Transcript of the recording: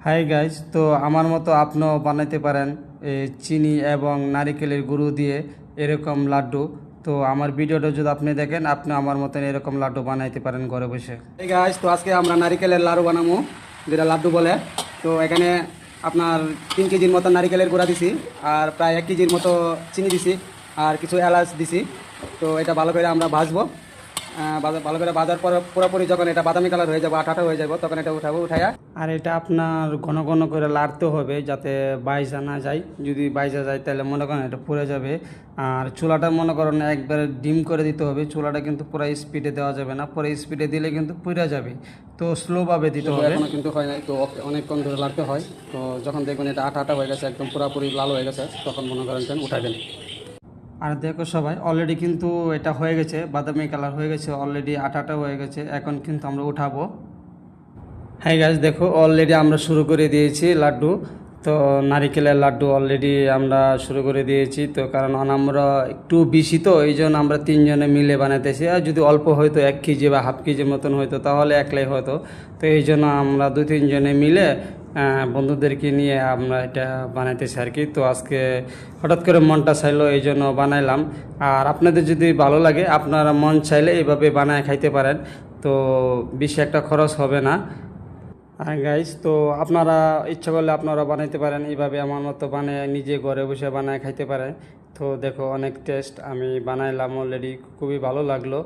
Hi guys, তো আমার মতো আপনিও বানাইতে পারেন চিনি এবং নারিকেলের গুঁড়ো দিয়ে এরকম লাড্ডু। তো আমার ভিডিওটা যদি আপনি দেখেন, আপনি আমার মতন এরকম লাড্ডু বানাইতে পারেন ঘরে বসে। এই গাইস, তো আজকে আমরা নারিকেলের লাড়ু বানাবো, যেটা লাড্ডু বলে। তো এখানে আপনার 3 কেজির মতো নারিকেলের গুঁড়া দিছি, আর প্রায় 1 কেজির মতো চিনি দিছি, আর কিছু এলাচ দিছি। তো এটা ভালো করে আমরা ভাজবো। ভালো করে ভাজার পর পুরোপুরি যখন এটা বাদামি কালার হয়ে যাবে, আঠাটা হয়ে যাবে, তখন এটা উঠাবো। উঠাইয়া আর এটা আপনার ঘন ঘন করে লাড়তে হবে যাতে বাইজা না যায়। যদি বাইজা যায় তাহলে মনে করেন এটা পুড়ে যাবে। আর চুলাটা মনে করেন একবারে ডিম করে দিতে হবে। চুলাটা কিন্তু পুরো স্পিডে দেওয়া যাবে না, পুরো স্পিডে দিলে কিন্তু পুড়ে যাবে। তো স্লোভাবে দিতে হবে। এখনো কিন্তু হয় নাই, তো অনেকক্ষণ ধরে লাড়তে হয়। তো যখন দেখবেন এটা আঠা হয়ে গেছে, একদম পুরোপুরি লাল হয়ে গেছে, তখন মনে করেন উঠাবেন। আর দেখো সবাই, অলরেডি কিন্তু এটা হয়ে গেছে, বাদামি কালার হয়ে গেছে, অলরেডি আটাটা হয়ে গেছে। এখন কিন্তু আমরা উঠাবো। হ্যাঁ গাছ, দেখো অলরেডি আমরা শুরু করে দিয়েছি লাড্ডু। তো নারিকেলের লাড্ডু অলরেডি আমরা শুরু করে দিয়েছি। তো কারণ আমরা একটু বেশি, তো এই জন্য আমরা 3 জনে মিলে বানাইতেছি। আর যদি অল্প হয়তো 1 কেজি বা হাফ কেজির মতন হয়তো তাহলে একলাই হয়তো। তো এই জন্য আমরা 2-3 জনে মিলে বন্ধুদেরকে নিয়ে আমরা এটা বানাইতেছি আর কি। তো আজকে হঠাৎ করে মনটা চাইলো, এই জন্য বানাইলাম। আর আপনাদের যদি ভালো লাগে, আপনারা মন চাইলে এইভাবে বানায় খাইতে পারেন। তো বেশি একটা খরচ হবে না। হ্যাঁ গাইস, তো আপনারা ইচ্ছা করলে আপনারা বানাইতে পারেন এইভাবে, আমার মতো বানিয়ে নিজে ঘরে বসে বানায় খাইতে পারেন। তো দেখো অনেক টেস্ট, আমি বানাইলাম অলরেডি, খুবই ভালো লাগলো।